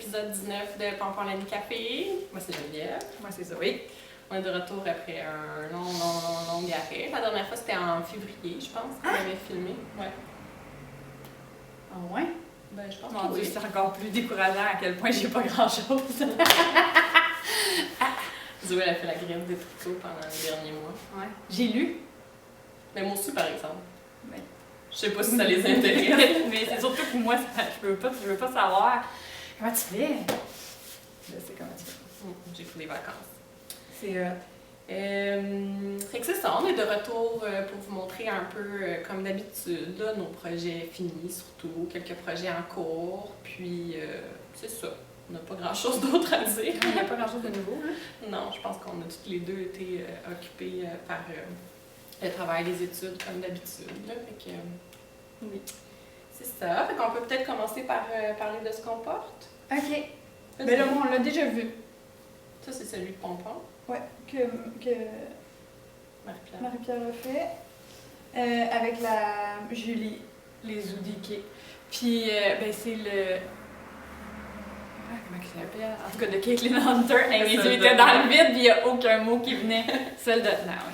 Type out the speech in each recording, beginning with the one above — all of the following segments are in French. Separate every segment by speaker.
Speaker 1: épisode 19 de Pompon l'Ami Café. Moi, c'est Geneviève.
Speaker 2: Moi, c'est Zoé.
Speaker 1: On est de retour après un long arrêt. La dernière fois, c'était en février, je pense, qu'on avait filmé. Ouais.
Speaker 2: Ah ouais?
Speaker 1: Ben, je pense
Speaker 2: Mon
Speaker 1: que
Speaker 2: Dieu,
Speaker 1: oui.
Speaker 2: c'est encore plus décourageant à quel point j'ai pas grand-chose.
Speaker 1: Zoé, elle a fait la grève des tricots pendant les derniers mois.
Speaker 2: Ouais. J'ai lu.
Speaker 1: Mais moi aussi, par exemple.
Speaker 2: Ben.
Speaker 1: Je sais pas si ça les intéresse.
Speaker 2: Mais c'est surtout que moi, je veux pas savoir comment tu fais. Je sais comment tu fais.
Speaker 1: J'ai pris des vacances.
Speaker 2: C'est
Speaker 1: Fait que c'est ça, on est de retour pour vous montrer un peu, comme d'habitude, là, nos projets finis, surtout, quelques projets en cours, puis c'est ça. On n'a pas grand-chose d'autre à dire.
Speaker 2: Il n'y a pas grand-chose de nouveau, hein?
Speaker 1: Non, je pense qu'on a toutes les deux été occupés par le travail, les études, comme d'habitude. Là. Fait que, oui, c'est ça. Fait qu'on peut peut-être commencer par parler de ce qu'on porte.
Speaker 2: OK. Mais là, moi, on l'a déjà vu.
Speaker 1: Ça, c'est celui de Pompon.
Speaker 2: Ouais, que
Speaker 1: Marie-Pierre.
Speaker 2: Marie-Pierre a fait. Avec la Julie, les Oudiqués. Puis, ben, c'est le... Ah, comment il s'appelle? En tout cas, de Caitlin Hunter. Hey, mes yeux étaient dans le vide, puis il n'y a aucun mot qui venait. Seul de tenant, oui.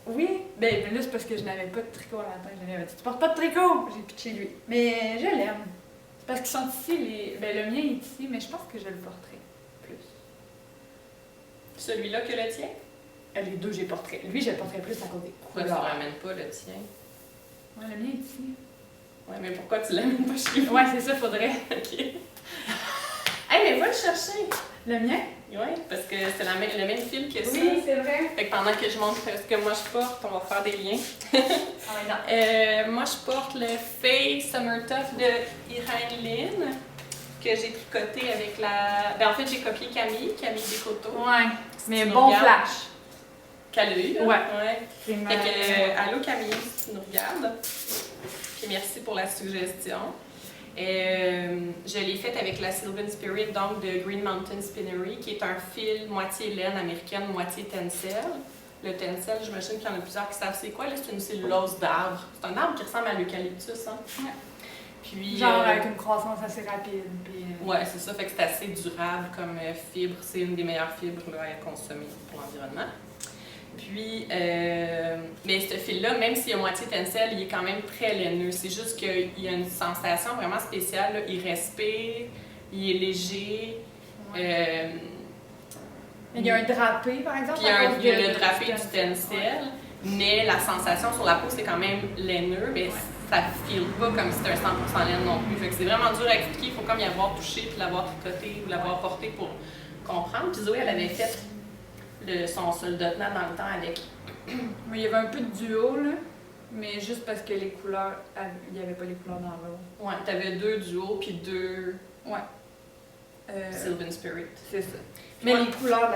Speaker 2: Oui, ben là, c'est parce que je n'avais pas de tricot à la tête. Je lui avais dit, tu portes pas de tricot? J'ai pitché lui. Mais je l'aime. C'est parce qu'ils sont ici, les... Ben, le mien est ici, mais je pense que je le porterai plus.
Speaker 1: Celui-là que le tien?
Speaker 2: Les deux, j'ai porterai. Lui, je le porterai plus à côté.
Speaker 1: Pourquoi tu ne ramènes pas le tien?
Speaker 2: Ouais, le mien est ici.
Speaker 1: Ouais, mais pourquoi tu l'amènes pas chez vous?
Speaker 2: Ouais, c'est ça, faudrait.
Speaker 1: Ok. Hey, mais va le chercher!
Speaker 2: Le mien?
Speaker 1: Oui, parce que c'est le même fil que ça.
Speaker 2: Oui, c'est vrai.
Speaker 1: Fait que pendant que je montre ce que moi je porte, on va faire des liens.
Speaker 2: Ah ouais, non.
Speaker 1: Moi, je porte le Faye Summer Tough de Irène Lynn, que j'ai tricoté avec la... Ben, en fait, j'ai copié Camille Descoteaux.
Speaker 2: Ouais, mais
Speaker 1: tu nous
Speaker 2: bon
Speaker 1: regardes.
Speaker 2: flash.
Speaker 1: Qu'elle a eu. Là.
Speaker 2: Ouais.
Speaker 1: Fait que, allô Camille, si tu nous regardes. Puis merci pour la suggestion. Je l'ai faite avec la Sylvan Spirit, donc de Green Mountain Spinnery, qui est un fil moitié laine américaine, moitié tencel. Le tencel, j'imagine qu'il y en a plusieurs qui savent c'est quoi. Là, c'est une cellulose d'arbre. C'est un arbre qui ressemble à l'eucalyptus. Hein?
Speaker 2: Ouais.
Speaker 1: Puis,
Speaker 2: Genre avec une croissance assez rapide. Puis,
Speaker 1: ouais, c'est ça. Fait que c'est assez durable comme fibre. C'est une des meilleures fibres là, à consommer pour l'environnement. Puis, mais ce fil-là, même s'il est moitié tencel, il est quand même très laineux. C'est juste qu'il y a une sensation vraiment spéciale. Là. Il respire, il est léger.
Speaker 2: ouais. Il y a un drapé, par exemple.
Speaker 1: Puis il y a le drapé du tencel, mais la sensation sur la peau, c'est quand même laineux, mais ça ne file pas comme si c'était un 100% laine non plus. Fait que c'est vraiment dur à expliquer. Il faut comme y avoir touché, puis l'avoir tricoté ou l'avoir porté pour comprendre. Puis Zoé, elle avait fait son soldat tenant dans le temps avec.
Speaker 2: Mais il y avait un peu de duo, là. Mais juste parce que les couleurs, il n'y avait pas les couleurs dans l'eau.
Speaker 1: Ouais, t'avais 2 duos puis 2
Speaker 2: Ouais.
Speaker 1: Sylvan Spirit.
Speaker 2: C'est ça. Mais les couleurs de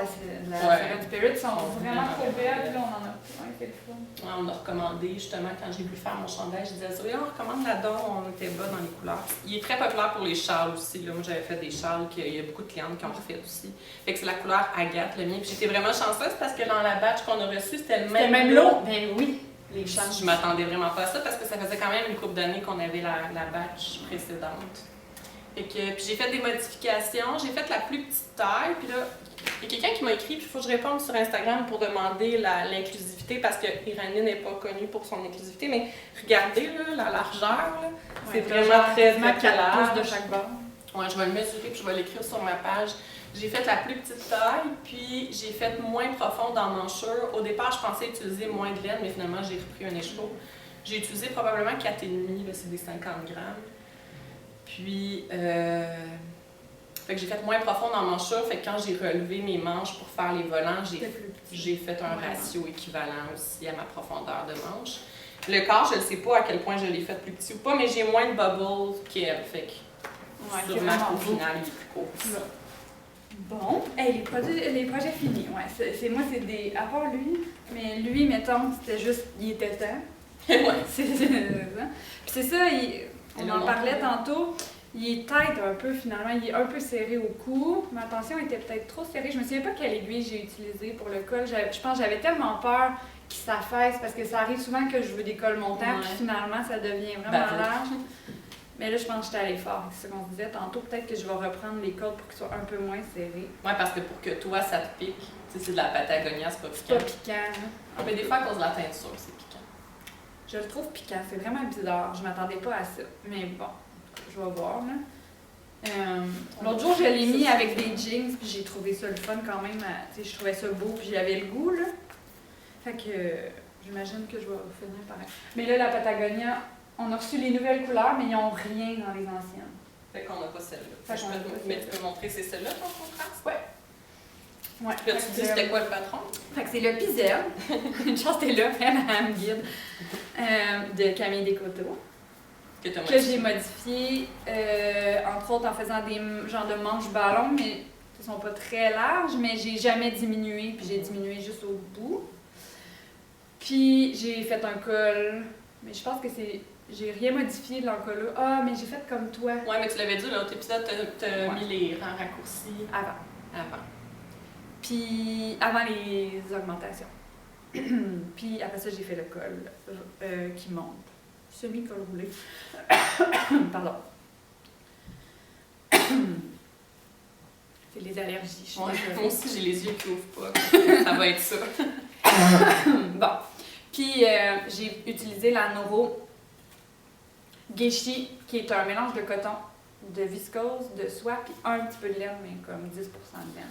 Speaker 2: la Sylvan Spirit sont vraiment trop belles. Là, on en a plein, c'est le fun.
Speaker 1: Ouais, on a recommandé justement quand j'ai voulu faire mon chandail, je disais à Zoé, on recommande là-dedans, on était bas dans les couleurs. Il est très populaire pour les châles aussi. Là. Moi, j'avais fait des châles qu'il y a beaucoup de clientes qui ont refait aussi. Fait que c'est la couleur agate, le mien. Puis j'étais vraiment chanceuse parce que dans la batch qu'on a reçue, c'était le même lot.
Speaker 2: Ben oui. Les châles.
Speaker 1: Je m'attendais vraiment pas à ça parce que ça faisait quand même une couple d'années qu'on avait la batch précédente. Fait que, puis j'ai fait des modifications, j'ai fait la plus petite taille, puis là, il y a quelqu'un qui m'a écrit, puis il faut que je réponde sur Instagram pour demander l'inclusivité, parce que Irène n'est pas connue pour son inclusivité, mais regardez là, la largeur, là, c'est vraiment très large.
Speaker 2: 4 pouces de chaque bord.
Speaker 1: Ouais, je vais le mesurer, puis je vais l'écrire sur ma page. J'ai fait la plus petite taille, puis j'ai fait moins profonde en manchure. Au départ, je pensais utiliser moins de laine, mais finalement, j'ai repris un écheveau. J'ai utilisé probablement 4,5, là, c'est des 50 grammes. Puis, fait que j'ai fait moins profonde en manchure, fait que quand j'ai relevé mes manches pour faire les volants, j'ai fait un ratio équivalent aussi à ma profondeur de manche. Le corps, je ne sais pas à quel point je l'ai fait plus petit ou pas, mais j'ai moins de bubbles qu'elle, fait que sûrement qu'au final, il est plus court.
Speaker 2: Bon, hey, les projets finis, ouais, moi c'est des, à part lui, mais lui, mettons, c'était juste, il était temps.
Speaker 1: Ouais.
Speaker 2: C'est ça. Puis c'est ça, on en parlait tantôt. Il est tête un peu finalement, il est un peu serré au cou. Ma tension était peut-être trop serrée. Je me souviens pas quelle aiguille j'ai utilisée pour le col. Je pense que j'avais tellement peur qu'il s'affaisse parce que ça arrive souvent que je veux des cols montants puis finalement ça devient vraiment large. Mais là, je pense que j'étais allée fort. C'est ce qu'on se disait tantôt. Peut-être que je vais reprendre les cordes pour qu'ils soient un peu moins serrés.
Speaker 1: Ouais, parce que pour que toi, ça te pique, tu sais, c'est de la Patagonia, c'est pas
Speaker 2: C'est
Speaker 1: piquant.
Speaker 2: pas piquant. Hein?
Speaker 1: Ah, mais des fois, à cause de la teinture, c'est piquant.
Speaker 2: Je le trouve piquant. C'est vraiment bizarre. Je m'attendais pas à ça. Mais bon, je vais voir. Là. L'autre jour, je l'ai mis avec des jeans, puis j'ai trouvé ça le fun quand même. Tu sais, je trouvais ça beau, puis j'avais le goût, là. Fait que j'imagine que je vais finir pareil. Mais là, la Patagonia, on a reçu les nouvelles couleurs, mais ils n'ont rien dans les anciennes.
Speaker 1: Fait qu'on n'a pas celle-là.
Speaker 2: Fait qu'on a pas
Speaker 1: Mais
Speaker 2: celle-là.
Speaker 1: tu peux montrer, c'est celle-là ton contraste?
Speaker 2: Ouais. Ouais.
Speaker 1: Là, tu dis c'était quoi le patron?
Speaker 2: Fait que c'est le Pizel. Une chance t'es là, elle me guide. De Camille Descoteaux.
Speaker 1: Que t'as
Speaker 2: Que j'ai modifié, entre autres en faisant des genres de manches ballons, mais qui sont pas très larges, mais j'ai jamais diminué, puis j'ai diminué juste au bout. Puis j'ai fait un col, mais je pense que c'est... J'ai rien modifié de l'encolure. Ah, mais j'ai fait comme toi.
Speaker 1: Ouais, mais tu l'avais dit, l'autre épisode, t'as
Speaker 2: Ouais.
Speaker 1: mis les rangs raccourcis
Speaker 2: Avant.
Speaker 1: avant.
Speaker 2: Puis avant les augmentations. Puis après ça, j'ai fait le col qui monte. Semi-col roulé. Pardon. C'est les allergies. Je suis
Speaker 1: Ouais,
Speaker 2: désolée.
Speaker 1: moi aussi, j'ai les yeux qui ouvrent pas. Ça va être ça.
Speaker 2: Bon. Puis j'ai utilisé la Noro Geishi, qui est un mélange de coton, de viscose, de soie, puis un petit peu de laine, mais comme 10% de laine.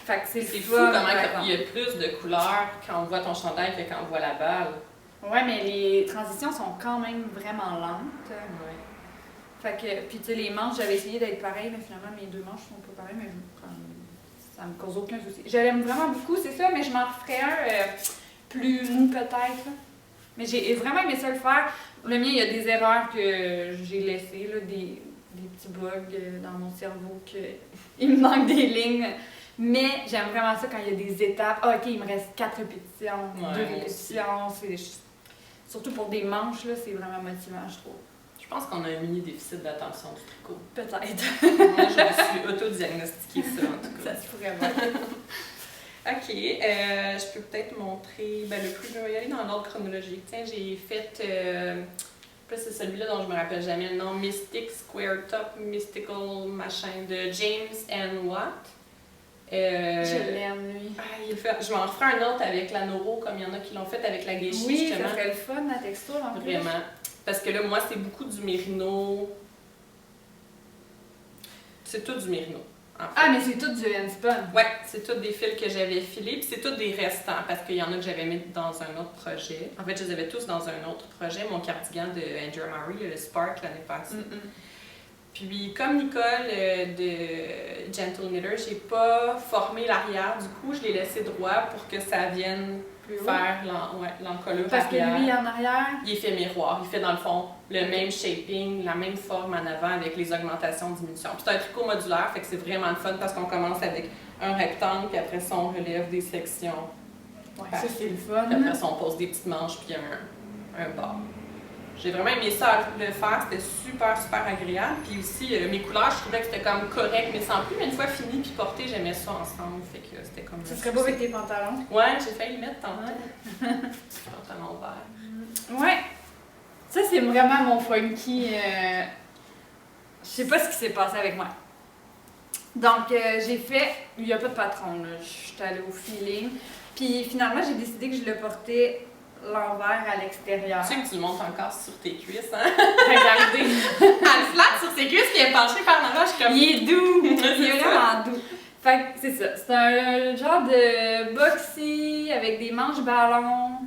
Speaker 2: Fait que c'est
Speaker 1: fou
Speaker 2: fun,
Speaker 1: comment
Speaker 2: par exemple.
Speaker 1: il y a plus de couleurs quand on voit ton chandail que quand on voit la balle.
Speaker 2: Ouais, mais les transitions sont quand même vraiment lentes.
Speaker 1: Ouais.
Speaker 2: Fait que, puis tu sais, les manches, j'avais essayé d'être pareil, mais finalement, mes deux manches sont pas pareilles, mais ça me cause aucun souci. Je l'aime vraiment beaucoup, c'est ça, mais je m'en referais un plus mou peut-être. Là. Mais j'ai vraiment aimé ça le faire. Le mien, il y a des erreurs que j'ai laissées, là, des petits bugs dans mon cerveau, que il me manque des lignes. Mais j'aime vraiment ça quand il y a des étapes. Ah, ok, il me reste 4 répétitions,
Speaker 1: Ouais,
Speaker 2: 2
Speaker 1: moi
Speaker 2: répétitions. Surtout pour des manches, là, c'est vraiment motivant, je trouve.
Speaker 1: Je pense qu'on a un mini déficit d'attention du tricot.
Speaker 2: Peut-être.
Speaker 1: Moi, je me suis auto-diagnostiqué ça, en tout cas.
Speaker 2: Ça se pourrait bien.
Speaker 1: OK, je peux peut-être montrer le plus, je vais y aller dans l'ordre chronologique. Tiens, j'ai fait, c'est celui-là dont je me rappelle jamais le nom, Mystic Square Top Mystical machin de James N. Watt.
Speaker 2: Je l'aime, lui.
Speaker 1: Je vais en referai un autre avec la Noro, comme il y en a qui l'ont fait avec la Geishi,
Speaker 2: Oui,
Speaker 1: justement.
Speaker 2: ça serait le fun, la texture, en plus.
Speaker 1: Vraiment. Parce que là, moi, c'est beaucoup du mérino. C'est tout du mérino. En fait.
Speaker 2: Ah, mais c'est tout du handspun.
Speaker 1: Ouais, c'est tous des fils que j'avais filés, puis c'est tous des restants, parce qu'il y en a que j'avais mis dans un autre projet. En fait, je les avais tous dans un autre projet. Mon cardigan de Andrew Murray, le Spark, l'année passée. Puis, comme Nicole de Gentle Knitter, j'ai pas formé l'arrière. Du coup, je l'ai laissé droit pour que ça vienne
Speaker 2: Plus haut.
Speaker 1: faire l'encolure
Speaker 2: Parce que
Speaker 1: arrière.
Speaker 2: lui, en arrière,
Speaker 1: Il est fait miroir. Il fait, dans le fond, le même shaping, la même forme en avant avec les augmentations, diminutions. Puis c'est un tricot modulaire, fait que c'est vraiment le fun parce qu'on commence avec un rectangle, puis après ça, on relève des sections.
Speaker 2: ouais, ça c'est le fun.
Speaker 1: Puis après ça, on pose des petites manches, puis un bord. J'ai vraiment aimé ça le faire, c'était super, super agréable. Puis aussi, mes couleurs, je trouvais que c'était comme correct, mais sans plus. Mais une fois fini puis porté, j'aimais ça ensemble. Fait que c'était comme.
Speaker 2: Ça serait beau avec tes pantalons.
Speaker 1: Ouais, j'ai failli le mettre tantôt. Pantalon vert.
Speaker 2: Ouais. Ça, c'est vraiment mon funky. Je sais pas ce qui s'est passé avec moi. Donc, j'ai fait. Il n'y a pas de patron, là. Je suis allée au feeling. Puis finalement, j'ai décidé que je le portais l'envers à l'extérieur.
Speaker 1: Tu sais que tu le montes encore sur tes cuisses, hein?
Speaker 2: Regardez.
Speaker 1: Elle flatte sur ses cuisses puis elle est penchée par l'avant. Je suis comme.
Speaker 2: Il est doux. Il
Speaker 1: C'est
Speaker 2: est vraiment doux. Fait que c'est ça. C'est un genre de boxy avec des manches ballons.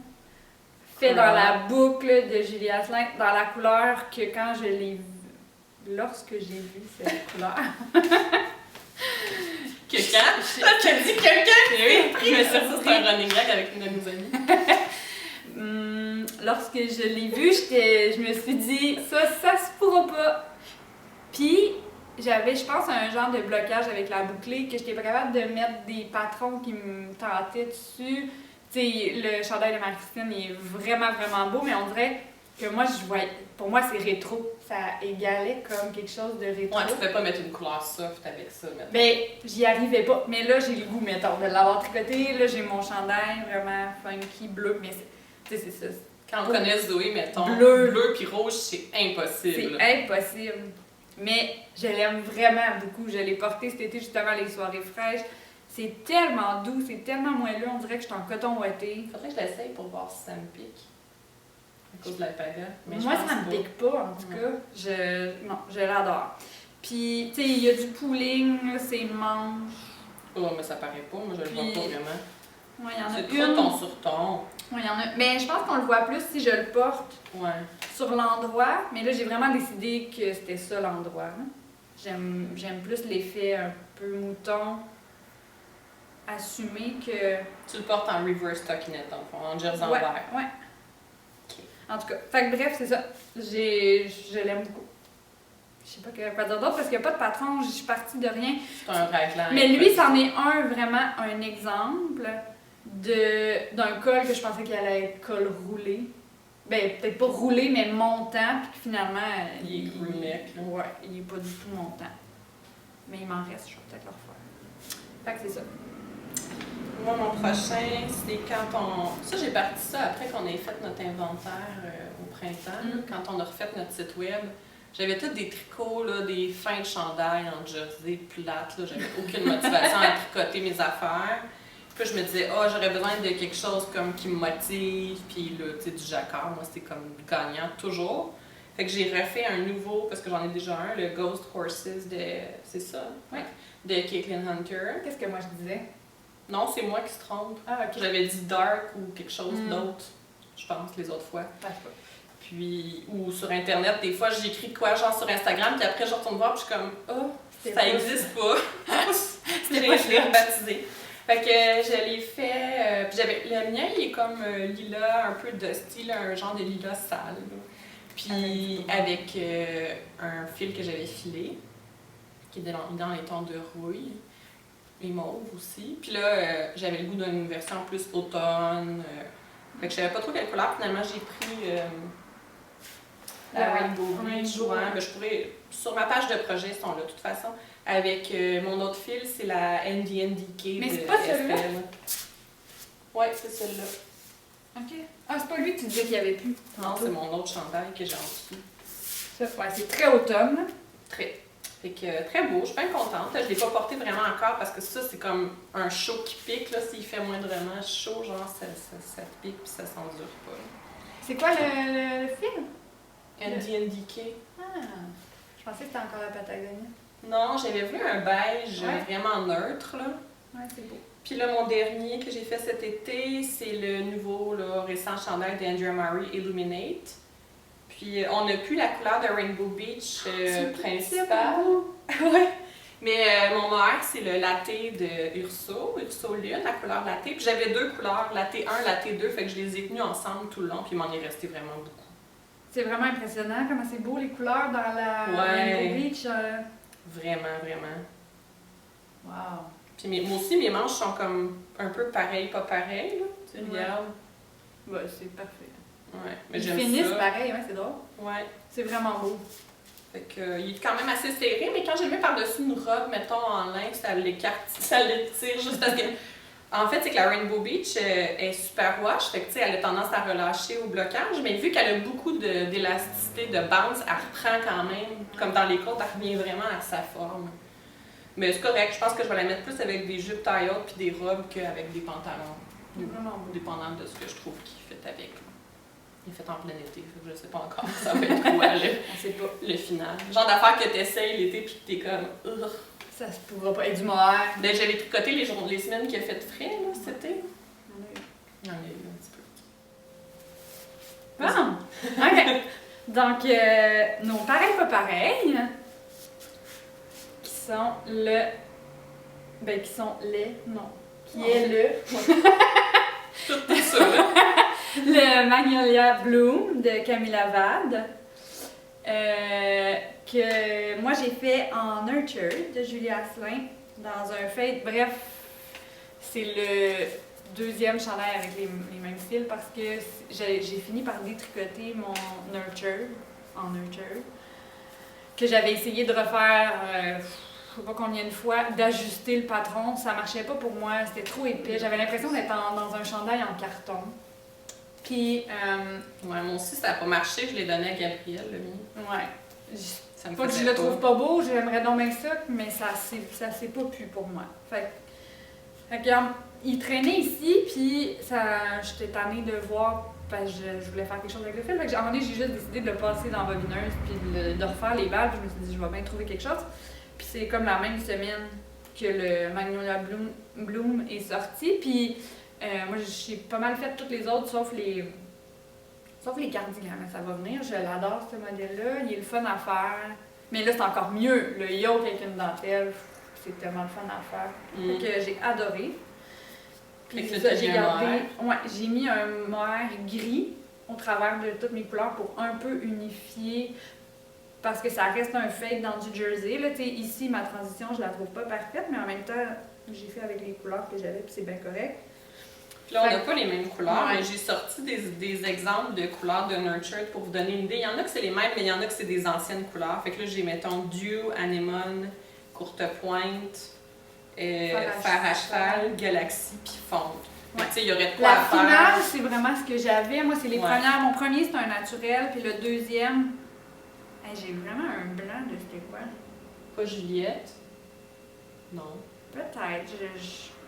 Speaker 2: Fait dans la boucle de Julia Asselin, dans la couleur que quand je l'ai vu, lorsque j'ai vu cette couleur.
Speaker 1: Que quand? Tu as dit quelqu'un?
Speaker 2: Oui, je me suis
Speaker 1: Ça, c'est un running gag avec une de nos amies.
Speaker 2: Lorsque je l'ai vu, je me suis dit, ça se pourra pas. Puis, j'avais, je pense, un genre de blocage avec la bouclée, que j'étais pas capable de mettre des patrons qui me tentaient dessus. Tu sais, le chandail de Marie-Christine il est vraiment, vraiment beau, mais on dirait que moi, pour moi, c'est rétro. Ça égalait comme quelque chose de rétro.
Speaker 1: Ouais, tu peux pas mettre une couleur soft avec ça, maintenant.
Speaker 2: Ben, j'y arrivais pas. Mais là, j'ai le goût, mettons, de l'avoir tricoté. Là, j'ai mon chandail vraiment funky, bleu. Mais tu sais, c'est ça.
Speaker 1: Quand on connaît Zoé, mettons,
Speaker 2: Bleu
Speaker 1: puis rouge, c'est impossible.
Speaker 2: C'est impossible. Mais je l'aime vraiment beaucoup. Je l'ai porté cet été, justement, les soirées fraîches. C'est tellement doux, c'est tellement moelleux, on dirait que je suis en coton ouaté.
Speaker 1: Faudrait que je l'essaye pour voir si ça me pique. À cause de l'alpaga.
Speaker 2: Moi, ça me pique pas, en tout cas. Non, je l'adore. Puis, tu sais, il y a du pooling, c'est manche.
Speaker 1: Oh, mais ça paraît pas, moi je le vois pas vraiment.
Speaker 2: Ouais, il y en a
Speaker 1: c'est
Speaker 2: une.
Speaker 1: trop ton sur ton.
Speaker 2: Ouais, il y en a. Mais je pense qu'on le voit plus si je le porte sur l'endroit. Mais là, j'ai vraiment décidé que c'était ça l'endroit. J'aime plus l'effet un peu mouton, assumé que.
Speaker 1: Tu le portes en reverse stockinette, dans le fond, en jersey en
Speaker 2: Ouais,
Speaker 1: vert.
Speaker 2: ouais. Okay. En tout cas, fait que bref, c'est ça. Je l'aime beaucoup. Je sais pas quoi dire d'autre parce qu'il n'y a pas de patron, je suis partie de rien.
Speaker 1: C'est un raglan.
Speaker 2: Mais lui, c'en est vraiment un exemple d'un col que je pensais qu'il allait être col roulé. Ben, peut-être pas roulé, mais montant, puis finalement.
Speaker 1: Il est crewneck.
Speaker 2: Ouais, il est pas du tout montant. Mais il m'en reste, je vais peut-être le refaire. Fait que c'est ça.
Speaker 1: Moi, mon prochain, c'est quand on. Ça, j'ai parti ça après qu'on ait fait notre inventaire au printemps, quand on a refait notre site web. J'avais tous des tricots, là, des fins de chandail en jersey plate. J'avais aucune motivation à tricoter mes affaires. Puis je me disais, j'aurais besoin de quelque chose comme qui me motive. Puis là, tu sais, du jacquard, moi, c'était comme gagnant toujours. Fait que j'ai refait un nouveau, parce que j'en ai déjà un, le Ghost Horses de. C'est ça?
Speaker 2: Oui.
Speaker 1: De Caitlin Hunter.
Speaker 2: Qu'est-ce que moi je disais?
Speaker 1: Non, c'est moi qui se trompe.
Speaker 2: Ah, ok.
Speaker 1: J'avais dit dark ou quelque chose d'autre, je pense, les autres fois. Puis, ou sur Internet, des fois, j'écris quoi, genre sur Instagram, puis après, je retourne voir, puis je suis comme, ça existe pas. Je l'ai rebaptisé. Fait que je l'ai fait, puis le mien, il est comme lilas, un peu dusty, là, un genre de lilas sale. Là. Puis, avec un fil que j'avais filé, qui est dans les tons de rouille. Et mauve aussi. Puis là, j'avais le goût d'une version plus automne. Fait que je savais pas trop quelle couleur. Finalement, j'ai pris la Rainbow Beach. Ben, je pourrais, sur ma page de projet, ils sont là de toute façon. Avec mon autre fil, c'est la NDNDK.
Speaker 2: Mais c'est pas celui-là?
Speaker 1: Ouais, c'est celle-là.
Speaker 2: Ok. Ah, c'est pas lui que tu disais qu'il y avait plus.
Speaker 1: Non, c'est mon autre chandail que j'ai en dessous.
Speaker 2: Ça, ouais, c'est très automne.
Speaker 1: Très. Fait que très beau, je suis bien contente. Je ne l'ai pas porté vraiment encore parce que ça, c'est comme un chaud qui pique. Là, s'il fait moindrement chaud, genre, ça pique puis ça s'endure pas.
Speaker 2: C'est quoi le film?
Speaker 1: NDNDK.
Speaker 2: Ah, je pensais que c'était encore la Patagonie.
Speaker 1: Non, j'avais vu un beige vraiment neutre. Là.
Speaker 2: Ouais, c'est beau.
Speaker 1: Puis là, mon dernier que j'ai fait cet été, c'est le nouveau là, récent chandail d'Andrea Murray, Illuminate. Puis on n'a plus la couleur de Rainbow Beach principale. Ouais. Mais mon mohair, c'est le latte de Urso Lune, la couleur latte. Puis j'avais deux couleurs, latte 1, latte 2, fait que je les ai tenues ensemble tout le long, puis il m'en est resté vraiment beaucoup.
Speaker 2: C'est vraiment impressionnant comment c'est beau les couleurs dans la Rainbow Beach.
Speaker 1: Vraiment, vraiment.
Speaker 2: Wow.
Speaker 1: Puis moi aussi, mes manches sont comme un peu pareilles, pas pareilles, là. Tu regardes.
Speaker 2: Ouais, c'est parfait.
Speaker 1: Ouais, mais
Speaker 2: ils
Speaker 1: j'aime
Speaker 2: finissent
Speaker 1: ça.
Speaker 2: pareil, ouais, c'est drôle.
Speaker 1: Ouais.
Speaker 2: C'est vraiment beau.
Speaker 1: Fait que, il est quand même assez serré, mais quand je le mets par-dessus une robe, mettons en lin, ça l'écarte, ça l'étire juste parce que. En fait, c'est que la Rainbow Beach est super wash, fait que tu sais, elle a tendance à relâcher au blocage, mais vu qu'elle a beaucoup d'élasticité, de bounce, elle reprend quand même, comme dans les côtes, elle revient vraiment à sa forme. Mais c'est correct, je pense que je vais la mettre plus avec des jupes taille haute puis des robes qu'avec des pantalons.
Speaker 2: Vraiment beau.
Speaker 1: Dépendant de ce que je trouve qui fait avec. Il est fait en plein été, je sais pas encore. Ça va être quoi
Speaker 2: On sait pas.
Speaker 1: le final. Genre d'affaires que t'essayes l'été puis que t'es comme. Ugh.
Speaker 2: Ça se pourra pas. Et du mohair.
Speaker 1: Ben, j'avais tricoté les semaines qu'il a fait frais là, cet été. Il y en a eu un petit peu.
Speaker 2: Ah! OK. Donc, nos pareils pas pareils, qui sont le. Ben, qui sont les. Non. Qui est le.
Speaker 1: Tout ça, là.
Speaker 2: Le Magnolia Bloom de Camilla Vade. Que moi j'ai fait en Nurture de Julie Asselin dans un fade. Bref, c'est le deuxième chandail avec les mêmes fils parce que j'ai fini par détricoter mon Nurture en Nurture que j'avais essayé de refaire je sais pas combien de fois, d'ajuster le patron. Ça marchait pas pour moi, c'était trop épais. J'avais l'impression d'être dans un chandail en carton. Puis,
Speaker 1: Ouais, moi aussi, ça n'a pas marché. Je l'ai donné à Gabriel, le mien.
Speaker 2: ouais.
Speaker 1: Ça me
Speaker 2: Pas que je
Speaker 1: faisait
Speaker 2: le trouve pas beau, j'aimerais donc bien ça, mais ça s'est pas pu pour moi. Fait que, il traînait ici, puis j'étais tannée de le voir, parce que je voulais faire quelque chose avec le fil. Fait que, à un moment donné, j'ai juste décidé de le passer dans la bobineuse, puis de refaire les balles, puis je me suis dit, je vais bien trouver quelque chose. Puis c'est comme la même semaine que le Magnolia Bloom est sorti, puis moi j'ai pas mal fait toutes les autres, sauf les cardigans, mais ça va venir. Je l'adore, ce modèle-là. Il est le fun à faire. Mais là, c'est encore mieux. Le yoke avec une dentelle, c'est tellement le fun à faire. Fait que j'ai adoré. Puis
Speaker 1: Fait que
Speaker 2: ça, j'ai gardé...
Speaker 1: mohair.
Speaker 2: Ouais, j'ai mis un mohair gris au travers de toutes mes couleurs pour un peu unifier. Parce que ça reste un fade dans du jersey. Là, ici, ma transition, je la trouve pas parfaite, mais en même temps, j'ai fait avec les couleurs que j'avais, puis c'est bien correct.
Speaker 1: Puis là, on n'a pas les mêmes couleurs,
Speaker 2: Ouais.
Speaker 1: mais j'ai sorti des exemples de couleurs de Nurtured pour vous donner une idée. Il y en a que c'est les mêmes, mais il y en a que c'est des anciennes couleurs. Fait que là, j'ai, mettons, Dew, Anemone, Courte Pointe, Fer à cheval, Galaxy, puis Fonte.
Speaker 2: Ouais.
Speaker 1: Tu sais, il y aurait de quoi
Speaker 2: La
Speaker 1: à faire.
Speaker 2: finale, c'est vraiment ce que j'avais. Moi, c'est les
Speaker 1: Ouais.
Speaker 2: premières. Mon premier, c'est un naturel, puis le deuxième... Hey, j'ai vraiment un blanc de c'était quoi?
Speaker 1: Pas Juliette. Non.
Speaker 2: Peut-être.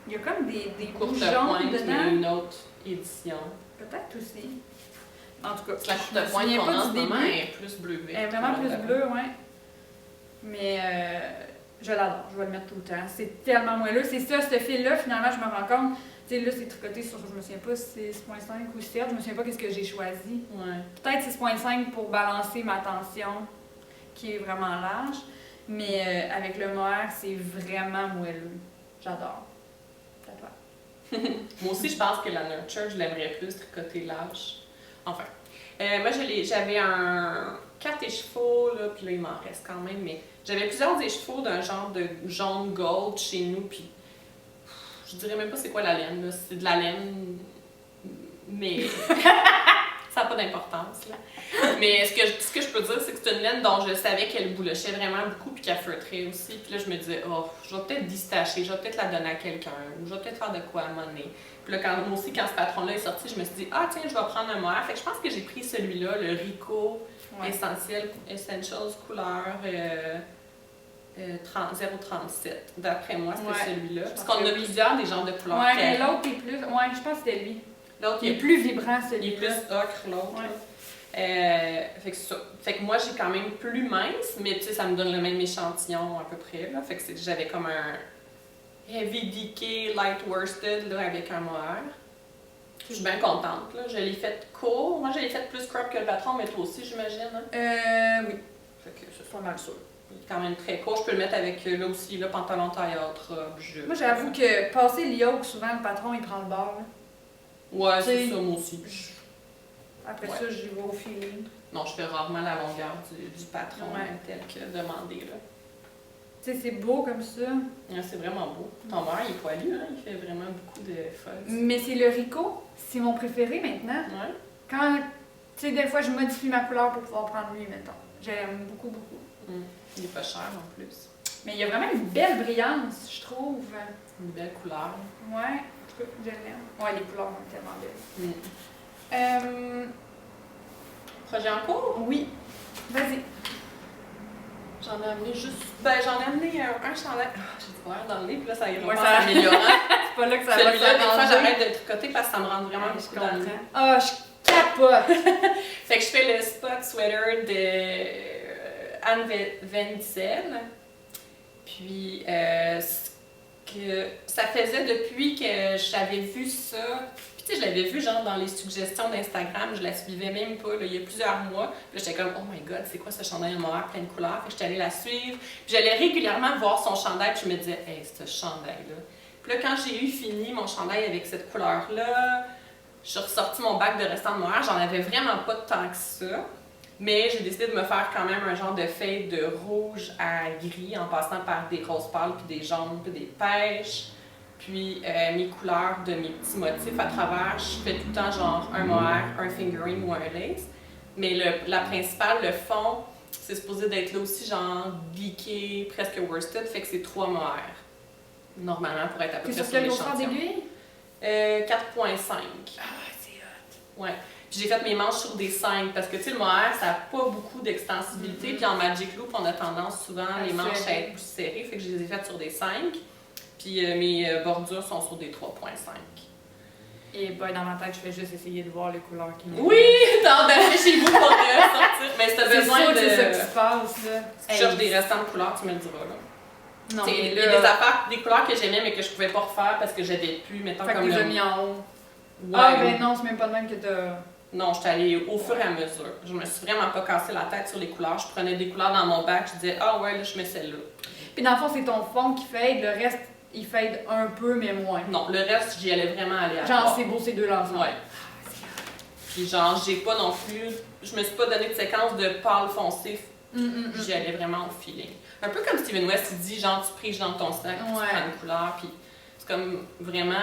Speaker 2: Il y a comme des
Speaker 1: Courte
Speaker 2: bouts jaunes
Speaker 1: Pointe, mais
Speaker 2: dedans.
Speaker 1: une autre édition.
Speaker 2: Peut-être aussi. En tout cas,
Speaker 1: La
Speaker 2: je me
Speaker 1: Courte Pointe
Speaker 2: souviens
Speaker 1: qu'on
Speaker 2: pas
Speaker 1: a en
Speaker 2: du
Speaker 1: ce moment
Speaker 2: début.
Speaker 1: est plus bleu-vert.
Speaker 2: Elle est vraiment plus bleue, ouais. Mais je l'adore, je vais le mettre tout le temps. C'est tellement moelleux. C'est ça, ce fil-là, finalement, je me rends compte. Tu sais, là, c'est tricoté sur, je me souviens pas si c'est 6.5 ou 7, je me souviens pas qu'est-ce que j'ai choisi.
Speaker 1: Ouais.
Speaker 2: Peut-être 6.5 pour balancer ma tension, qui est vraiment large. Mais avec le mohair, c'est vraiment moelleux. J'adore. C'est à toi.
Speaker 1: Moi aussi, je pense que la Nurture, je l'aimerais plus tricoter large. Enfin. Moi, j'avais un 4 écheveaux, là, puis là, il m'en reste quand même, mais j'avais plusieurs écheveaux d'un genre de jaune gold chez nous, puis je dirais même pas c'est quoi la laine, là. C'est de la laine, mais ça n'a pas d'importance, là. Mais ce que je peux dire, c'est que c'est une laine dont je savais qu'elle boulochait vraiment beaucoup, puis qu'elle feutrait aussi, puis là, je me disais, oh, je vais peut-être distacher, je vais peut-être la donner à quelqu'un, ou je vais peut-être faire de quoi à monnaie. Puis là, moi aussi, quand ce patron-là est sorti, je me suis dit, ah tiens, je vais prendre un mohair. Fait que je pense que j'ai pris celui-là, le Rico Essentials couleur 037. D'après moi, c'était celui-là. Parce qu'on a plusieurs des genres de couleurs.
Speaker 2: Ouais, mais l'autre est plus. Ouais, je pense que c'était lui.
Speaker 1: L'autre,
Speaker 2: Il est plus vibrant,
Speaker 1: il
Speaker 2: celui-là.
Speaker 1: est plus ocre, l'autre.
Speaker 2: Ouais.
Speaker 1: Fait que ça. Fait que moi, j'ai quand même plus mince, mais tu sais, ça me donne le même échantillon à peu près. Là. Fait que j'avais comme un heavy decay light worsted là, avec un mohair. Je suis bien contente. Là. Je l'ai fait court. Moi, je l'ai fait plus crop que le patron, mais toi aussi, j'imagine. Hein?
Speaker 2: Oui.
Speaker 1: Fait que c'est
Speaker 2: Pas mal sûr.
Speaker 1: il est quand même très court. Je peux le mettre avec, là aussi, le pantalon taille haute, jupe.
Speaker 2: Moi, j'avoue que passer le yoke, souvent, le patron, il prend le bord. Là.
Speaker 1: Ouais, c'est
Speaker 2: T'sais,
Speaker 1: ça, moi aussi.
Speaker 2: Après
Speaker 1: Ouais.
Speaker 2: ça, j'y vais au feeling.
Speaker 1: Non, je fais rarement la longueur du patron tel que demandé, là.
Speaker 2: Tu sais, c'est beau comme ça.
Speaker 1: Ouais, c'est vraiment beau. Ton mohair, il est poilu, hein? Il fait vraiment beaucoup de fuzz.
Speaker 2: Mais c'est le Rico. C'est mon préféré maintenant.
Speaker 1: Ouais.
Speaker 2: Quand, tu sais, des fois, je modifie ma couleur pour pouvoir prendre lui, mettons. J'aime beaucoup, beaucoup.
Speaker 1: Il est pas cher en plus.
Speaker 2: Mais il y a vraiment une belle brillance, je trouve.
Speaker 1: Une belle couleur.
Speaker 2: Ouais, en tout cas, je l'aime. Ouais, les couleurs sont tellement belles.
Speaker 1: Projet en cours?
Speaker 2: Oui. Vas-y.
Speaker 1: J'en ai amené juste. Ben, j'en ai amené un chandail. Ah, j'ai du mohair dans le nez, puis là, ça ira
Speaker 2: Ouais,
Speaker 1: pas
Speaker 2: ça-
Speaker 1: en s'améliorant.
Speaker 2: C'est pas là que ça va
Speaker 1: Celui-là, des fois,
Speaker 2: s'arranger.
Speaker 1: j'arrête de tricoter parce que ça me rend vraiment
Speaker 2: Je
Speaker 1: beaucoup dans le nez.
Speaker 2: comprends. Ah, je capote!
Speaker 1: Fait que je fais le spot sweater de Anne Wenzel. Puis, ce que ça faisait depuis que j'avais vu ça. Puis, tu sais, je l'avais vu genre dans les suggestions d'Instagram. Je la suivais même pas, là, il y a plusieurs mois. Puis là, j'étais comme, oh my god, c'est quoi ce chandail en mohair plein de couleurs? Fait que j'étais allée la suivre. Puis, j'allais régulièrement voir son chandail. Puis, je me disais, hey, ce chandail-là. Puis là, quand j'ai eu fini mon chandail avec cette couleur-là, j'ai ressorti mon bac de restant de mohair. J'en avais vraiment pas tant que ça. Mais j'ai décidé de me faire quand même un genre de fade de rouge à gris en passant par des roses pâles, puis des jaunes, puis des pêches. Puis mes couleurs de mes petits motifs à travers, je fais tout le temps genre un mohair, un fingering ou un lace. Mais la principale, le fond, c'est supposé d'être là aussi genre geeké, presque worsted, fait que c'est 3 mohairs. Normalement, pour être à peu
Speaker 2: C'est
Speaker 1: près
Speaker 2: sur
Speaker 1: sur
Speaker 2: quelle grosseur
Speaker 1: l'échantillon.
Speaker 2: d'aiguille?
Speaker 1: 4.5.
Speaker 2: Ah, c'est hot.
Speaker 1: Ouais. Puis j'ai fait mes manches sur des 5 parce que tu sais, le mohair, ça n'a pas beaucoup d'extensibilité. Puis en Magic Loop, on a tendance souvent les manches à être plus serrées. Fait que je les ai faites sur des 5. Puis mes bordures sont sur des 3,5.
Speaker 2: Et ben, dans ma tête, je fais juste essayer de voir les couleurs qui me
Speaker 1: Oui! T'as hâte d'aller chez vous pour sortir. Mais si t'as besoin de.
Speaker 2: C'est ça qui se passe, là.
Speaker 1: Si tu cherches des restants de couleurs, tu me le diras, là.
Speaker 2: Non,
Speaker 1: il y a des affaires, des couleurs que j'aimais mais que je pouvais pas refaire parce que j'avais plus, mettons,
Speaker 2: fait
Speaker 1: comme
Speaker 2: que
Speaker 1: le...
Speaker 2: les mis en haut.
Speaker 1: Ouais.
Speaker 2: Ah, ben non, c'est même pas de même que t'as...
Speaker 1: Non, j'étais allée au fur et à mesure. Je me suis vraiment pas cassé la tête sur les couleurs. Je prenais des couleurs dans mon bac, je disais, ah ouais, là, je mets celle-là.
Speaker 2: Puis dans le fond, c'est ton fond qui fade, le reste, il fade un peu, mais moins.
Speaker 1: Non, le reste, j'y allais vraiment aller à
Speaker 2: genre, c'est beau ces deux-là ensemble.
Speaker 1: Ouais. Puis genre, j'ai pas non plus... Je me suis pas donné de séquence de pâle foncé. J'y allais vraiment au feeling. Un peu comme Steven West, il dit, genre, tu priges dans ton sac, tu prends une couleur, puis c'est comme vraiment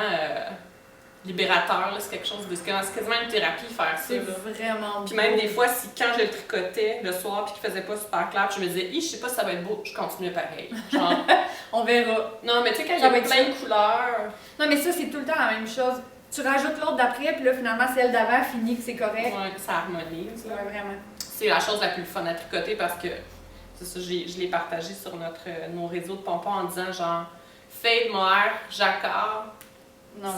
Speaker 1: libérateur, là, c'est quelque chose de... C'est quasiment une thérapie faire ça,
Speaker 2: c'est
Speaker 1: là.
Speaker 2: vraiment
Speaker 1: Puis même des fois, quand je le tricotais le soir puis qu'il faisait pas super clair, puis je me disais, je sais pas si ça va être beau, je continuais pareil. Genre...
Speaker 2: On verra.
Speaker 1: Non, mais tu sais, quand il y a plein de couleurs...
Speaker 2: Non, mais ça, c'est tout le temps la même chose. Tu rajoutes l'autre d'après, puis là, finalement, celle d'avant finit que c'est correct.
Speaker 1: Ouais, ça harmonise.
Speaker 2: Ouais, vraiment.
Speaker 1: C'est la chose la plus fun à tricoter parce que, c'est ça, je l'ai partagé sur nos réseaux de pompons en disant genre, fade, mohair, jacquard,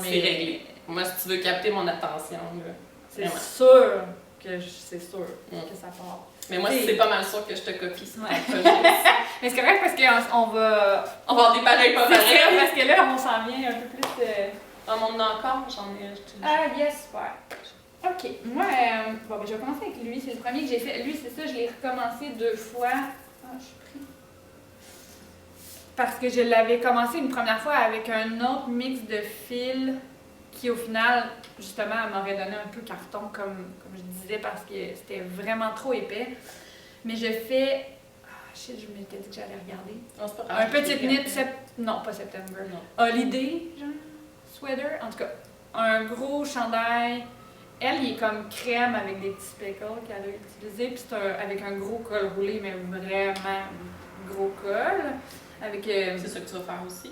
Speaker 1: c'est réglé. Moi, si tu veux capter mon attention, là,
Speaker 2: c'est sûr que ça part.
Speaker 1: Mais moi, c'est pas mal sûr que je te copie ça.
Speaker 2: Mais c'est correct parce qu'on va...
Speaker 1: On va avoir des pareils pas pareils.
Speaker 2: Parce que là, on s'en vient un peu plus...
Speaker 1: Ah, mon encore, j'en ai acheté.
Speaker 2: Ah, yes, super. Ok, moi, bon, ben, je vais commencer avec lui. C'est le premier que j'ai fait. Lui, c'est ça, je l'ai recommencé 2 fois. Ah, je suis pris. Parce que je l'avais commencé une première fois avec un autre mix de fils qui, au final, justement, m'aurait donné un peu carton, comme je disais, parce que c'était vraiment trop épais. Mais je fais... Ah, shit, je m'étais dit que j'allais regarder.
Speaker 1: Oh, c'est pas grave,
Speaker 2: un petit knit... Non, pas September.
Speaker 1: Non.
Speaker 2: Holiday, genre. Sweater. En tout cas, un gros chandail. Elle, il est comme crème avec des petits speckles qu'elle a utilisé. Puis c'est avec un gros col roulé, mais vraiment gros col. Avec...
Speaker 1: C'est ça que tu vas faire aussi?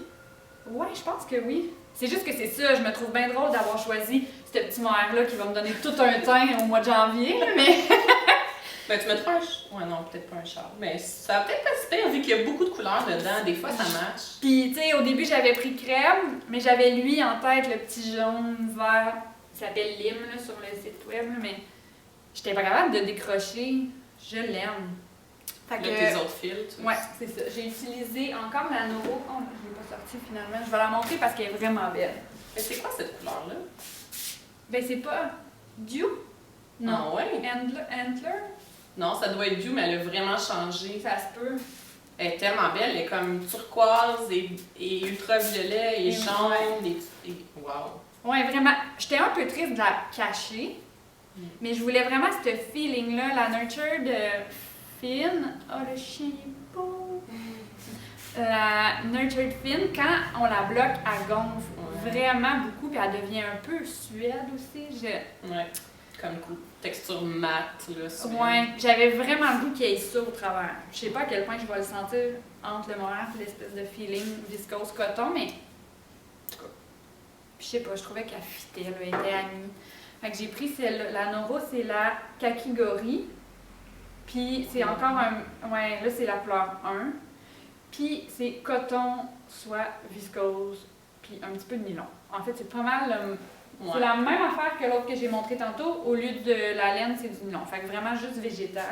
Speaker 2: Ouais, je pense que oui. C'est juste que c'est ça, je me trouve bien drôle d'avoir choisi ce petit mohair-là qui va me donner tout un teint au mois de janvier, mais...
Speaker 1: Ben, tu mettras un... Ouais, non, peut-être pas un châle. Mais ça va peut-être pas si pire, vu qu'il y a beaucoup de couleurs dedans. Des fois, ça match.
Speaker 2: Puis, tu sais, au début, j'avais pris crème, mais j'avais lui en tête, le petit jaune, vert. Il s'appelle Lim, là, sur le site web, là, mais j'étais pas capable de décrocher. Je l'aime.
Speaker 1: Fait que... tes autres fils, tu
Speaker 2: ouais, c'est ça. J'ai utilisé encore la Noro. Oh, je l'ai pas sortie finalement. Je vais la montrer parce qu'elle est vraiment belle.
Speaker 1: Mais c'est quoi cette couleur-là?
Speaker 2: Ben, c'est pas Dew?
Speaker 1: Non. Ah ouais?
Speaker 2: Antler?
Speaker 1: Non, ça doit être Dew, mais elle a vraiment changé.
Speaker 2: Ça se peut.
Speaker 1: Elle est tellement belle, elle est comme turquoise et ultraviolet et jaune. Et... Wow!
Speaker 2: Ouais, vraiment. J'étais un peu triste de la cacher, mais je voulais vraiment ce feeling-là, la Nurtured Fine. Oh, le chien est beau! La Nurtured Fine, quand on la bloque, elle gonfle vraiment beaucoup, puis elle devient un peu suède aussi.
Speaker 1: Ouais, comme texture mate, là. Suède.
Speaker 2: Ouais, j'avais vraiment le goût qu'il y ait ça au travers. Je sais pas à quel point je vais le sentir entre le mohair et l'espèce de feeling viscose coton, mais je sais pas, je trouvais qu'elle fitait, elle était amie. Fait que j'ai pris la Noro, c'est la Kakigori. Puis c'est encore un... Ouais, là c'est la couleur 1. Puis c'est coton, soit viscose, puis un petit peu de nylon. En fait, c'est pas mal... C'est la même affaire que l'autre que j'ai montré tantôt. Au lieu de la laine, c'est du nylon. Fait que vraiment juste végétal.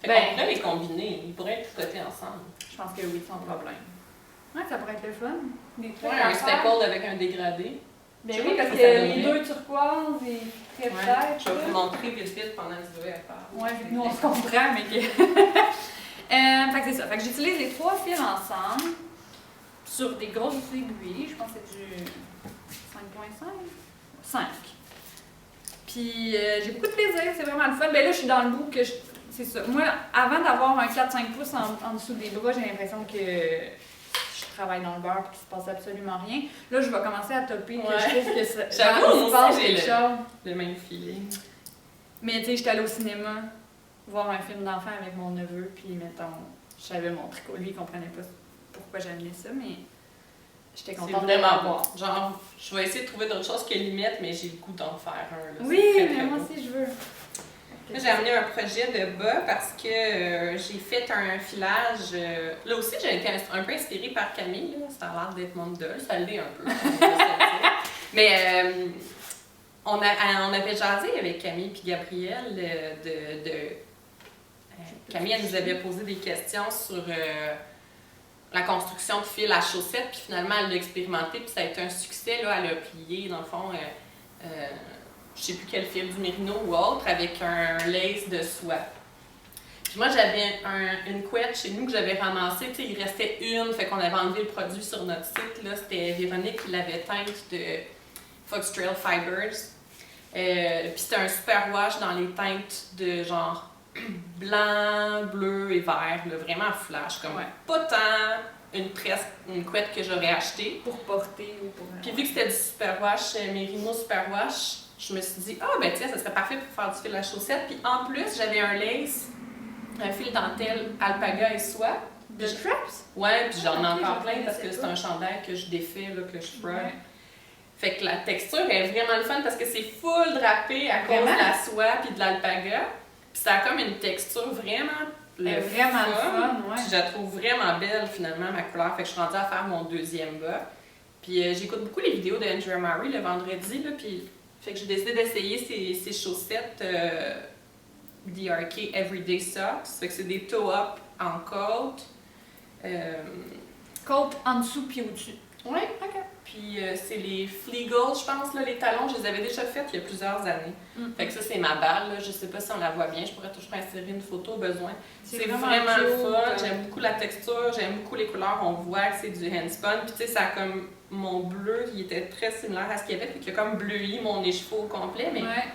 Speaker 1: Fait qu'on pourrait les combiner. Ils pourraient être tricotés ensemble.
Speaker 2: Je pense que oui, sans problème. Ouais, ça pourrait être le fun.
Speaker 1: Un staple avec un dégradé.
Speaker 2: Ben oui, parce que les deux turquoises et très têtes.
Speaker 1: Je vais vous montrer vite pendant que tu dois faire.
Speaker 2: Ouais, vu que nous on se comprend, mais que... fait que c'est ça. Fait que j'utilise les 3 fils ensemble sur des grosses aiguilles. Je pense que c'est du 5.5. 5. Puis j'ai beaucoup de plaisir, c'est vraiment le fun. Ben là, je suis dans le bout que c'est ça. Moi, avant d'avoir un 4-5 pouces en dessous des bras, j'ai l'impression que je travaille dans le beurre et qu'il se passe absolument rien. Là, je vais commencer à topper, que je trouve que ça
Speaker 1: se
Speaker 2: passe quelque chose.
Speaker 1: Le même feeling.
Speaker 2: Mais tu sais, j'étais allée au cinéma voir un film d'enfant avec mon neveu, puis mettons, je savais mon tricot. Lui, il comprenait pas pourquoi j'aimais ça, mais J'étais
Speaker 1: C'est
Speaker 2: contente de
Speaker 1: vraiment
Speaker 2: l'avoir.
Speaker 1: bon. Genre, je vais essayer de trouver d'autres choses que limite, mais j'ai le goût d'en faire un. Là.
Speaker 2: Oui,
Speaker 1: C'est très,
Speaker 2: mais
Speaker 1: très
Speaker 2: moi
Speaker 1: beau.
Speaker 2: aussi, je veux.
Speaker 1: Moi, j'ai amené un projet de bas parce que j'ai fait un filage. Là aussi, j'ai été un peu inspirée par Camille. Là. Ça a l'air d'être mon idole. Ça l'est un peu. On va se le dire. Mais on avait jasé avec Camille et Gabrielle Camille, elle nous avait posé des questions sur la construction de fils à chaussettes, puis finalement, elle l'a expérimenté, puis ça a été un succès. Là. Elle a plié, dans le fond, je sais plus quel fil, du mérino ou autre, avec un lace de soie. Puis moi, j'avais une couette chez nous que j'avais ramassée. Tu sais, il restait une, fait qu'on avait enlevé le produit sur notre site. Là, c'était Véronique qui l'avait teinte de Foxtrail Fibers. Puis c'était un super wash dans les teintes de genre blanc, bleu et vert, là, vraiment flash, comme pas tant une couette que j'aurais achetée.
Speaker 2: Pour porter ou pour...
Speaker 1: Puis vu que c'était du superwash, Mérino Superwash, je me suis dit, ben tiens, ça serait parfait pour faire du fil à chaussettes. Puis en plus, j'avais un lace, un fil dentelle alpaga et soie.
Speaker 2: De straps?
Speaker 1: Ouais, puis j'en ai
Speaker 2: ok,
Speaker 1: encore
Speaker 2: je
Speaker 1: plein parce que
Speaker 2: connaissais
Speaker 1: c'est un chandail que je défais, là, que je frôle.
Speaker 2: Ouais.
Speaker 1: Fait que la texture est vraiment le fun parce que c'est full drapé à cause
Speaker 2: Vraiment?
Speaker 1: de la soie puis de l'alpaga. Puis ça a comme une texture vraiment
Speaker 2: Vraiment le fun, ouais.
Speaker 1: Puis je la trouve vraiment belle finalement, ma couleur. Fait que je suis rendue à faire mon deuxième bas. Puis j'écoute beaucoup les vidéos d'Andrea Murray le vendredi, là, puis fait que j'ai décidé d'essayer ces chaussettes DRK Everyday Socks. Fait que c'est des toe-up en côte.
Speaker 2: Côte en dessous puis au-dessus.
Speaker 1: Ouais, ok. Puis c'est les Fleagle, je pense, là, les talons, je les avais déjà faites il y a plusieurs années. Fait que ça, c'est ma balle, là. Je sais pas si on la voit bien, je pourrais toujours insérer une photo au besoin. C'est vraiment le fun, j'aime beaucoup la texture, j'aime beaucoup les couleurs, on voit que c'est du handspun. Puis tu sais, ça a comme mon bleu, il était très similaire à ce qu'il y avait, puis qu'il a comme bleui mon écheveau au complet, mais
Speaker 2: Ouais.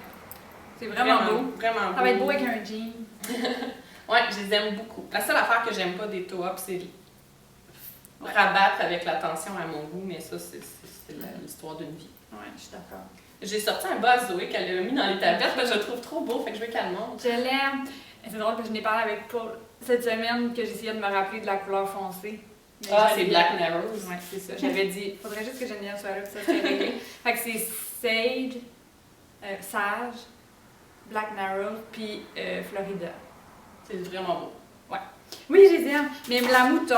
Speaker 2: C'est vraiment beau.
Speaker 1: Vraiment beau.
Speaker 2: Ça va être beau avec un jean.
Speaker 1: Ouais, je les aime beaucoup. La seule affaire que j'aime pas des toe-up, c'est rabattre avec la tension à mon goût, mais ça, c'est l'histoire d'une vie.
Speaker 2: Ouais, je suis d'accord.
Speaker 1: J'ai sorti un bas à Zoé qu'elle a mis dans les tablettes, parce que je le trouve trop beau, fait que je veux qu'elle le montre.
Speaker 2: Je l'aime. C'est drôle que je n'ai parlé avec Paul cette semaine que j'essayais de me rappeler de la couleur foncée. Mais
Speaker 1: c'est Black Narrows.
Speaker 2: Ouais, c'est ça. J'avais dit, faudrait juste que Geneviève soit là, puis ça serait réglé. Fait que c'est Sage, Black Narrow, puis Florida.
Speaker 1: C'est vraiment beau.
Speaker 2: Oui, je les aime. Mais la mouton.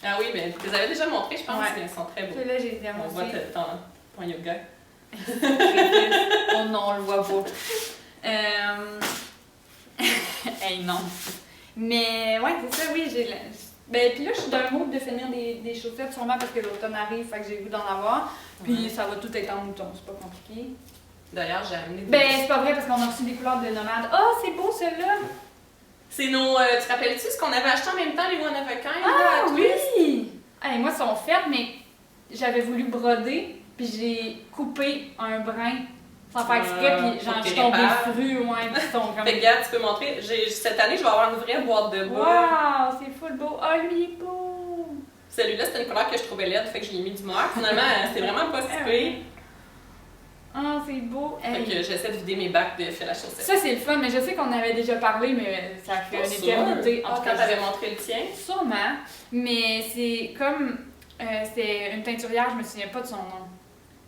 Speaker 1: Ah oui, mais tu les avais déjà montrées, je pense,
Speaker 2: Ouais.
Speaker 1: mais elles sont très beaux.
Speaker 2: Celle-là, je les aime
Speaker 1: On
Speaker 2: aussi.
Speaker 1: voit ton yoga.
Speaker 2: Oh non, on le voit pas. Hey, non. Mais ouais, c'est ça, oui, j'ai... Ben, puis là, je suis d'un mood de finir des chaussettes, sûrement parce que l'automne arrive, fait que j'ai le goût d'en avoir. Puis ça va tout être en mouton, c'est pas compliqué.
Speaker 1: D'ailleurs, j'ai amené des...
Speaker 2: Ben, c'est pas vrai parce qu'on a reçu des couleurs de nomades. Oh, c'est beau celui-là!
Speaker 1: C'est nos... tu te rappelles-tu ce qu'on avait acheté en même temps, les One of a Kind?
Speaker 2: Ah
Speaker 1: là, à
Speaker 2: oui!
Speaker 1: Twist?
Speaker 2: Hey, moi, ils sont faites, mais j'avais voulu broder, puis j'ai coupé un brin sans faire exprès, puis
Speaker 1: faut
Speaker 2: genre,
Speaker 1: que
Speaker 2: je
Speaker 1: tu
Speaker 2: suis tombée
Speaker 1: répares.
Speaker 2: crue, ouais, puis ils sont comme...
Speaker 1: Fait que, regarde, tu peux montrer. Cette année, je vais avoir une vraie boîte de bas.
Speaker 2: Waouh, c'est full beau! Oh, lui, il est beau!
Speaker 1: Celui-là, c'était une couleur que je trouvais laide, fait que j'ai mis du noir. Finalement, c'est vraiment pas si pire.
Speaker 2: Ah, c'est beau!
Speaker 1: Fait
Speaker 2: Hey.
Speaker 1: que j'essaie de vider mes bacs de fil à chaussettes.
Speaker 2: Ça, c'est le fun, mais je sais qu'on avait déjà parlé, mais ça fait une éternité. En tout
Speaker 1: Quand
Speaker 2: cas,
Speaker 1: t'avais montré le tien.
Speaker 2: sûrement, mais c'est comme... c'est une teinturière, je me souviens pas de son nom.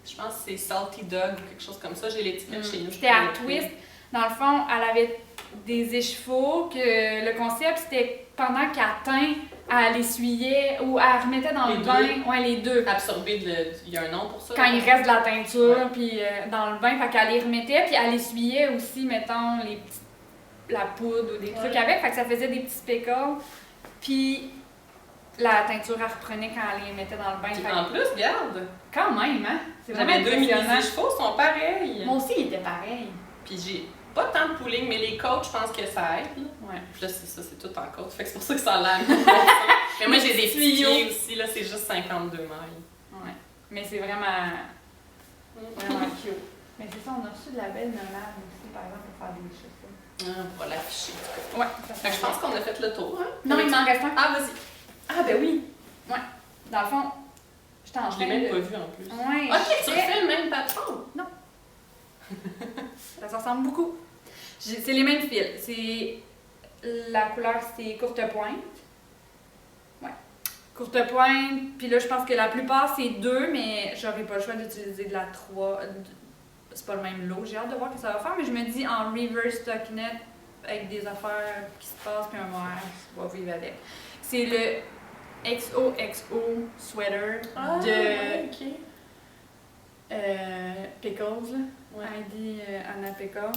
Speaker 1: Je pense que c'est Salty Dog ou quelque chose comme ça. J'ai l'étiquette chez nous.
Speaker 2: C'était à Twist. Dans le fond, elle avait des échevaux que le concept, c'était pendant qu'elle teint, elle essuyait ou elle remettait dans
Speaker 1: Les
Speaker 2: le bain. Ouais, les deux.
Speaker 1: Absorbé il y a un nom pour ça.
Speaker 2: Quand il reste de la teinture, puis dans le bain, fait qu'elle les remettait, puis elle essuyait aussi, mettons, la poudre ou des trucs avec, fait que ça faisait des petits speckles. Puis la teinture, elle reprenait quand elle les mettait dans le bain.
Speaker 1: Puis
Speaker 2: Fait
Speaker 1: en
Speaker 2: que-
Speaker 1: plus, regarde.
Speaker 2: Quand même, hein? C'est vraiment
Speaker 1: J'avais deux
Speaker 2: impressionnant.
Speaker 1: mini-écheveaux, sont pareils.
Speaker 2: Moi aussi, il était pareil.
Speaker 1: Puis j'ai pas tant de pooling, mais les côtes, je pense que ça aide. Là.
Speaker 2: Ouais.
Speaker 1: Puis là, c'est ça, c'est tout en côte. Fait que c'est pour ça que ça a l'air. Mais moi, j'ai des petits pieds aussi, là, c'est juste 52 mailles.
Speaker 2: Ouais. Mais c'est vraiment cute. Mais c'est ça, on a reçu de la belle nomade aussi, par exemple, pour faire des chaussettes.
Speaker 1: On va l'afficher.
Speaker 2: Ouais.
Speaker 1: Fait que je pense qu'on a fait le tour, hein?
Speaker 2: Non, il m'en reste un.
Speaker 1: Ah, vas-y. Ah, ben oui.
Speaker 2: Dans le fond, j'étais en
Speaker 1: Je
Speaker 2: train
Speaker 1: l'ai même
Speaker 2: de...
Speaker 1: pas vu en plus.
Speaker 2: Ouais.
Speaker 1: Ok, tu
Speaker 2: j'étais-
Speaker 1: refais le même patron.
Speaker 2: Ça se ressemble beaucoup. C'est les mêmes fils. La couleur, c'est courte pointe. courte pointe. Puis là, je pense que la plupart, c'est 2, mais j'aurais pas le choix d'utiliser de la 3. C'est pas le même lot. J'ai hâte de voir ce que ça va faire, mais je me dis en reverse stockinette, avec des affaires qui se passent, puis un mohair, on va vivre avec. C'est le XOXO sweater de Pickles, là.
Speaker 1: Ouais.
Speaker 2: Heidi Anna Pickle.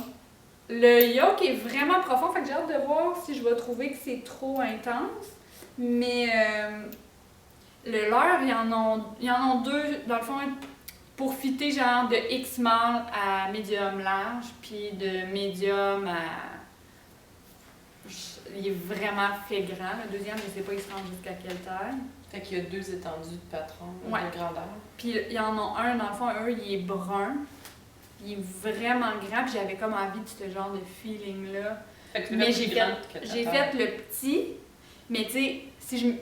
Speaker 2: Le yoke est vraiment profond, fait que j'ai hâte de voir si je vais trouver que c'est trop intense. Mais le leur, ils en ont 2, dans le fond, pour fitter genre de X small à medium large, puis de medium à... Il est vraiment fait grand. Le deuxième, je sais pas, il se rend jusqu'à quelle taille.
Speaker 1: Fait qu'il y a 2 étendues de patron,
Speaker 2: Ouais.
Speaker 1: de grandeur.
Speaker 2: Puis il y en a un, dans le fond, il est brun. Il est vraiment grand, puis j'avais comme envie de ce genre de feeling-là.
Speaker 1: Fait que
Speaker 2: Mais j'ai fait le petit, mais tu sais, si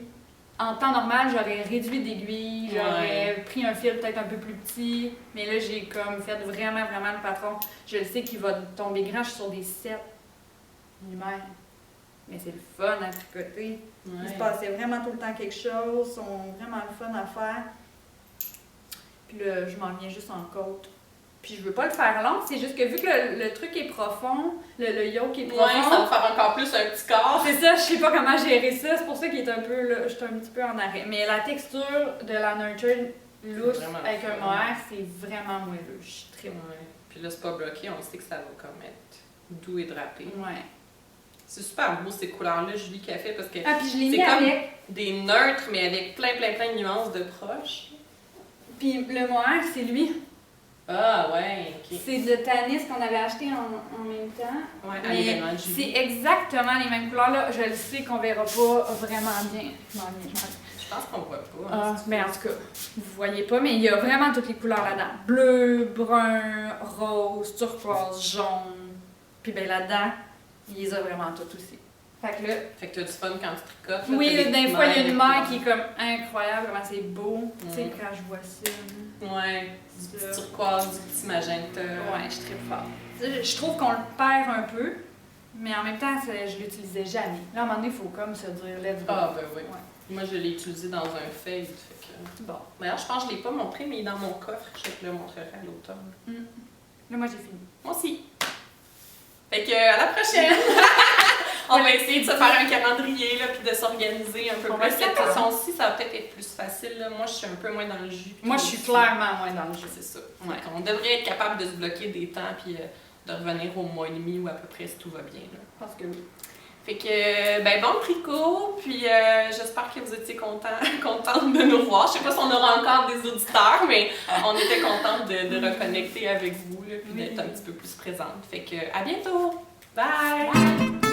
Speaker 2: en temps normal, j'aurais réduit d'aiguille, j'aurais pris un fil peut-être un peu plus petit, mais là, j'ai comme fait vraiment le patron. Je le sais qu'il va tomber grand, je suis sur des 7 mm. Mais c'est le fun à tricoter.
Speaker 1: Ouais.
Speaker 2: Il se passait vraiment tout le temps quelque chose, ils sont vraiment le fun à faire. Puis là, je m'en viens juste en côte. Puis je veux pas le faire long, c'est juste que vu que le truc est profond, le yoke est profond.
Speaker 1: Ouais, ça va faire encore plus un petit corps.
Speaker 2: C'est ça, je sais pas comment gérer ça, c'est pour ça qu'il est un peu là, je suis un petit peu en arrêt. Mais la texture de la Nurture lousse avec un mohair, c'est vraiment moelleux. Je suis très moelleux.
Speaker 1: Puis là, c'est pas bloqué, on sait que ça va comme être doux et drapé.
Speaker 2: Ouais.
Speaker 1: C'est super beau ces couleurs-là, Julie, qui a fait parce que
Speaker 2: Ah, puis je l'ai mis
Speaker 1: c'est comme
Speaker 2: avec.
Speaker 1: des neutres, mais avec plein de nuances de proches.
Speaker 2: Puis le mohair, c'est lui.
Speaker 1: Ah, ouais, ok.
Speaker 2: C'est de Tanis qu'on avait acheté en même temps.
Speaker 1: Ouais, à
Speaker 2: Mais
Speaker 1: l'événement de Julie.
Speaker 2: c'est exactement les mêmes couleurs là. Je le sais qu'on verra pas vraiment bien.
Speaker 1: Je pense qu'on voit pas.
Speaker 2: Ah, mais en tout cas, vous voyez pas, mais il y a vraiment toutes les couleurs là-dedans. Bleu, brun, rose, turquoise, jaune. Puis ben là-dedans, il les a vraiment toutes aussi. Fait que là...
Speaker 1: Fait que t'as du fun quand tu tricotes. Là,
Speaker 2: Oui,
Speaker 1: t'as
Speaker 2: des
Speaker 1: des
Speaker 2: fois, il y a une
Speaker 1: mères
Speaker 2: mer qui est comme incroyable, comment c'est beau. Tu sais, quand je vois ça.
Speaker 1: Ouais, du petit turquoise, du petit magenta.
Speaker 2: Ouais, je suis très fort. Je trouve qu'on le perd un peu, mais en même temps, je l'utilisais jamais. Là, à un moment donné, il faut comme se dire let's go.
Speaker 1: Ah, ben oui.
Speaker 2: Ouais.
Speaker 1: Moi, je l'ai utilisé dans un fade. Fait que...
Speaker 2: Bon.
Speaker 1: D'ailleurs, je pense que je l'ai pas montré, mais il est dans mon coffre. Je te le montrerai à l'automne.
Speaker 2: Là, moi, j'ai fini.
Speaker 1: Moi aussi. Fait que, à la prochaine! On va essayer de se faire un calendrier, là, puis de s'organiser un peu plus. Cette façon-ci, ça va peut-être être plus facile. Là. Moi, je suis un peu moins dans le jus.
Speaker 2: Moi, je suis clairement moins dans le jus.
Speaker 1: C'est ça.
Speaker 2: Ouais.
Speaker 1: On devrait être capable de se bloquer des temps, puis de revenir au mois et demi ou à peu près si tout va bien. Là.
Speaker 2: Je pense que oui.
Speaker 1: Fait que, ben bon tricot, puis j'espère que vous étiez contente de nous voir. Je sais pas si on aura encore des auditeurs, mais on était contente de reconnecter avec vous, là, puis d'être un petit peu plus présente. Fait que, à bientôt! Bye!